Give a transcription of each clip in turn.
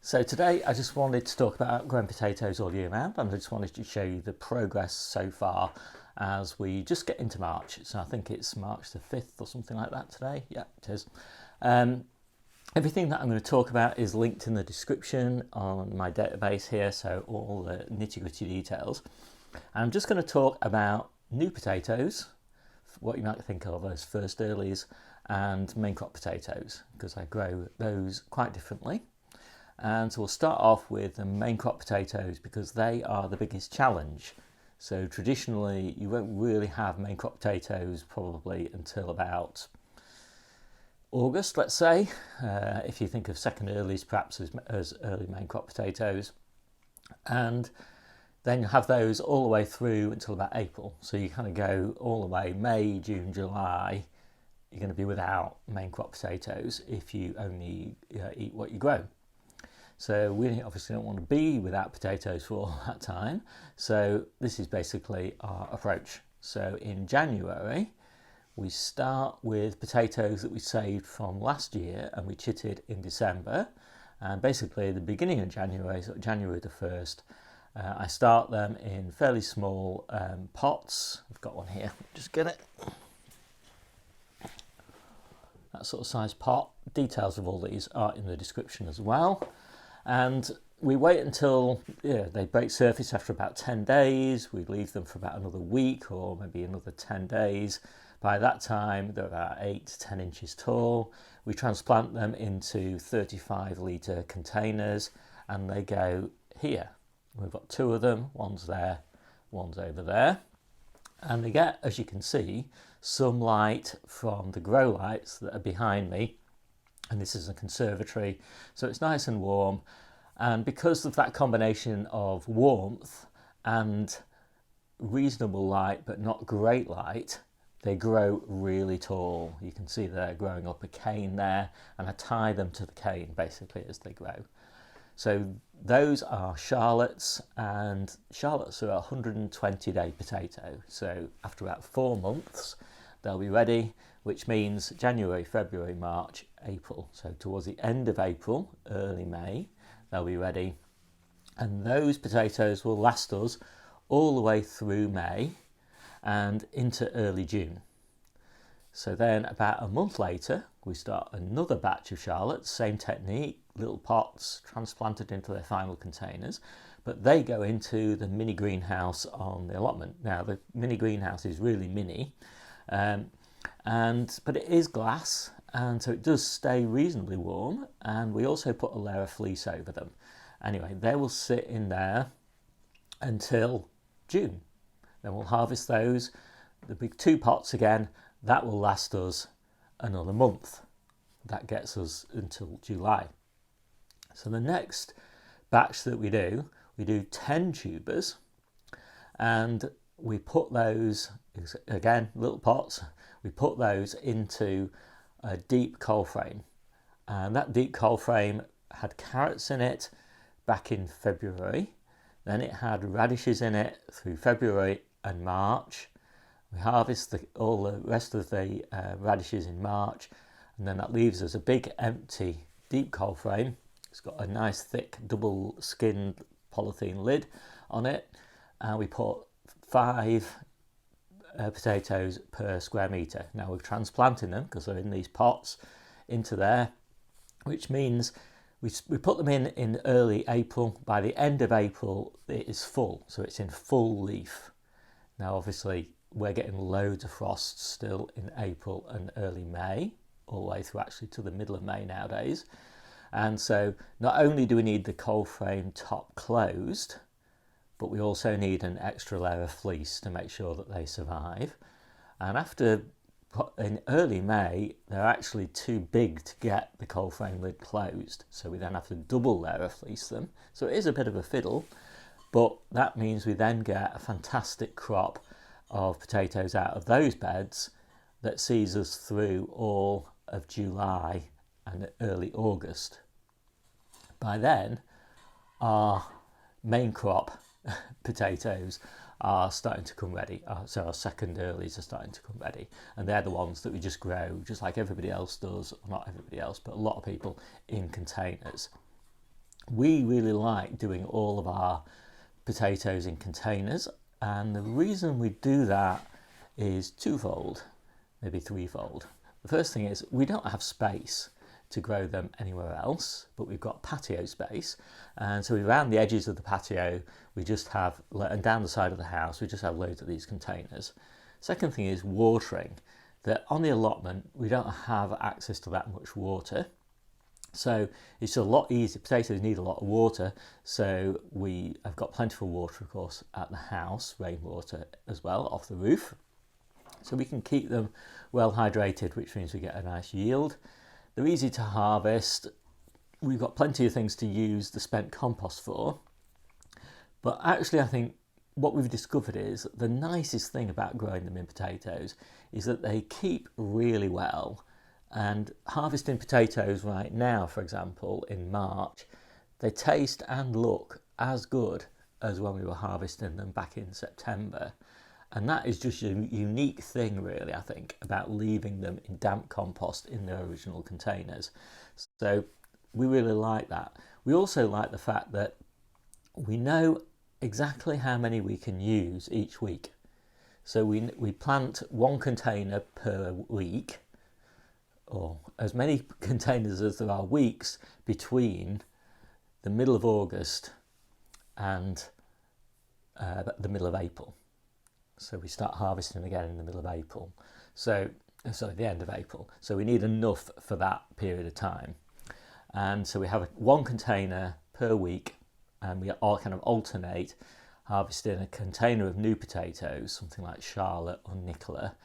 So today I just wanted to talk about growing potatoes all year round, and I just wanted to show you the progress so far as we just get into March. So I think it's March the 5th or something like that today. Yeah, it is. Everything that I'm going to talk about is linked in the description on my database here, so all the nitty-gritty details. I'm just going to talk about new potatoes, what you might think of as first earlies, and main crop potatoes, because I grow those quite differently. And so we'll start off with the main crop potatoes because they are the biggest challenge. So traditionally you won't really have main crop potatoes probably until about August, let's say, if you think of second earlies perhaps as early main crop potatoes. And then you have those all the way through until about April. So you kind of go all the way May, June, July. You're going to be without main crop potatoes if you only eat what you grow. So we obviously don't want to be without potatoes for all that time. So this is basically our approach. So in January, we start with potatoes that we saved from last year and we chitted in December. And basically the beginning of January, so January the 1st, I start them in fairly small pots. I've got one here, just get it. That sort of size pot. Details of all these are in the description as well. And we wait until they break surface after about 10 days. We leave them for about another week or maybe another 10 days. By that time, they're about 8 to 10 inches tall. We transplant them into 35-litre containers and they go here. We've got two of them, one's there, one's over there. And they get, as you can see, some light from the grow lights that are behind me. And this is a conservatory, so it's nice and warm. And because of that combination of warmth and reasonable light, but not great light, they grow really tall. You can see they're growing up a cane there, and I tie them to the cane basically as they grow. So those are Charlottes, and Charlottes are a 120-day potato. So after about 4 months, they'll be ready, which means January, February, March, April. So towards the end of April, early May, they'll be ready. And those potatoes will last us all the way through May and into early June. So then about a month later, we start another batch of Charlottes, same technique, little pots transplanted into their final containers, but they go into the mini greenhouse on the allotment. Now the mini greenhouse is really mini, but it is glass, and so it does stay reasonably warm, and we also put a layer of fleece over them. Anyway, they will sit in there until June. Then we'll harvest those. The big 2 pots again, that will last us another month. That gets us until July. So the next batch that we do 10 tubers, and we put those, again, little pots, we put those into a deep coal frame. And that deep coal frame had carrots in it back in February. Then it had radishes in it through February and March. We harvest all the rest of the radishes in March, and then that leaves us a big empty deep coal frame. It's got a nice thick double skinned polythene lid on it, and we put 5 potatoes per square metre. Now we're transplanting them because they're in these pots into there, which means we put them in early April. By the end of April it is full, so it's in full leaf. Now obviously we're getting loads of frosts still in April and early May, all the way through actually to the middle of May nowadays. And so not only do we need the coal frame top closed, but we also need an extra layer of fleece to make sure that they survive. And in early May, they're actually too big to get the coal frame lid closed. So we then have to double layer of fleece them. So it is a bit of a fiddle, but that means we then get a fantastic crop of potatoes out of those beds that sees us through all of July and early August. By then, our main crop potatoes are starting to come ready. So our second earlies are starting to come ready, and they're the ones that we just grow just like everybody else does, or not everybody else, but a lot of people, in containers. We really like doing all of our potatoes in containers, and the reason we do that is twofold, maybe threefold. The first thing is we don't have space to grow them anywhere else, but we've got patio space, and so around the edges of the patio we just have, and down the side of the house we just have loads of these containers. Second thing is watering, that on the allotment we don't have access to that much water, so it's a lot easier. Potatoes need a lot of water, so we have got plentiful water, of course, at the house, rainwater as well, off the roof. So we can keep them well hydrated, which means we get a nice yield. They're easy to harvest. We've got plenty of things to use the spent compost for. But actually, I think what we've discovered is the nicest thing about growing them in potatoes is that they keep really well. And harvesting potatoes right now, for example, in March, they taste and look as good as when we were harvesting them back in September. And that is just a unique thing, really, I think, about leaving them in damp compost in their original containers. So we really like that. We also like the fact that we know exactly how many we can use each week. So we plant one container per week, or as many containers as there are weeks between the middle of August and the middle of April. So we start harvesting again in the middle of April. So, sorry, the end of April. So we need enough for that period of time. And so we have one container per week, and we all kind of alternate harvesting a container of new potatoes, something like Charlotte or Nicola,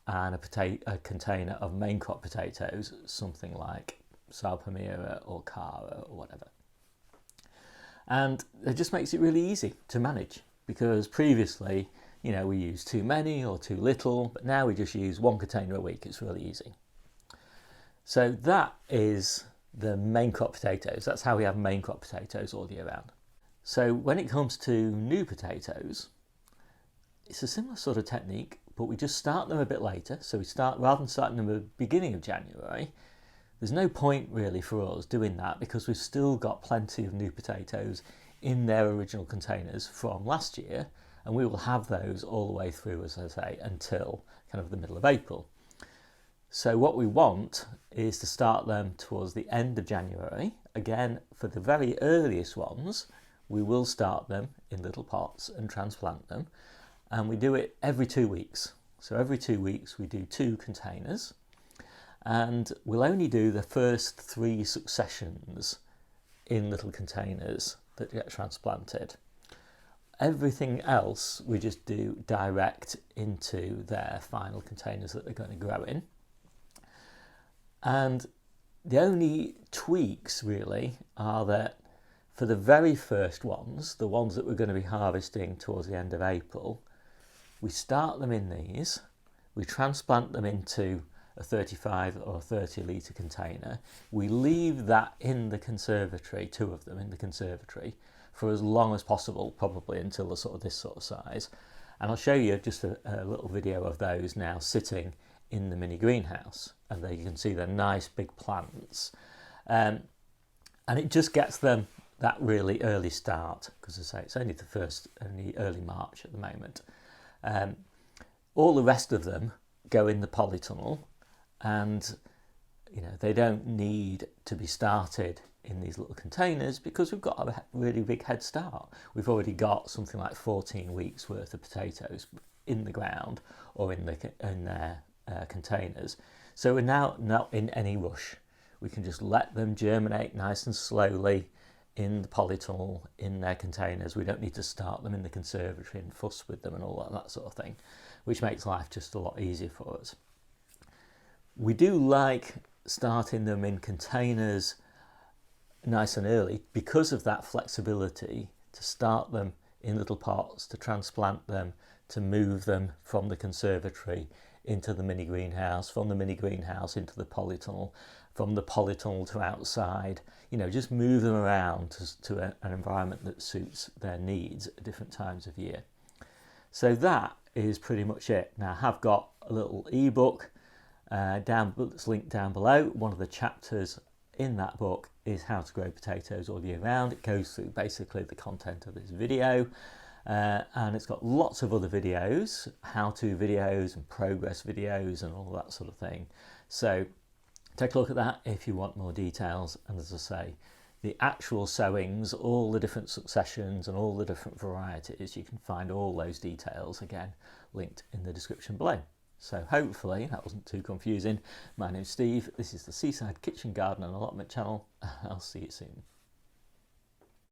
and a container of main crop potatoes, something like Sao Palmyra or Cara or whatever. And it just makes it really easy to manage, because previously, you know, we used too many or too little, but now we just use one container a week. It's really easy. So that is the main crop potatoes. That's how we have main crop potatoes all year round. So when it comes to new potatoes, it's a similar sort of technique, but we just start them a bit later. So we start, rather than starting them at the beginning of January, there's no point really for us doing that, because we've still got plenty of new potatoes in their original containers from last year, and we will have those all the way through, as I say, until kind of the middle of April. So what we want is to start them towards the end of January. Again, for the very earliest ones, we will start them in little pots and transplant them, and we do it every 2 weeks. So every 2 weeks we do 2 containers, and we'll only do the first 3 successions in little containers that get transplanted. Everything else we just do direct into their final containers that they're going to grow in. And the only tweaks really are that for the very first ones, the ones that we're going to be harvesting towards the end of April, we start them in these, we transplant them into a 35 or 30 litre container. We leave that in the conservatory, 2 of them in the conservatory, for as long as possible, probably until they're sort of this sort of size. And I'll show you just a little video of those now sitting in the mini greenhouse, and there you can see they're nice big plants, and it just gets them that really early start, because as I say, it's only early March at the moment. All the rest of them go in the polytunnel, and you know, they don't need to be started in these little containers because we've got a really big head start. We've already got something like 14 weeks worth of potatoes in the ground or in their containers. So we're now not in any rush. We can just let them germinate nice and slowly in the polytunnel, in their containers. We don't need to start them in the conservatory and fuss with them and all that sort of thing, which makes life just a lot easier for us. We do like starting them in containers nice and early because of that flexibility to start them in little pots, to transplant them, to move them from the conservatory into the mini greenhouse, from the mini greenhouse into the polytunnel, from the polytunnel to outside, you know, just move them around to an environment that suits their needs at different times of year. So that is pretty much it. Now I have got a little ebook that's linked down below. One of the chapters in that book is How to Grow Potatoes All Year Round. It goes through basically the content of this video, and it's got lots of other videos, how-to videos and progress videos and all that sort of thing. So take a look at that if you want more details. And as I say, the actual sowings, all the different successions and all the different varieties, you can find all those details again linked in the description below. So hopefully that wasn't too confusing. My name's Steve, this is the Seaside Kitchen Garden and Allotment channel. I'll see you soon.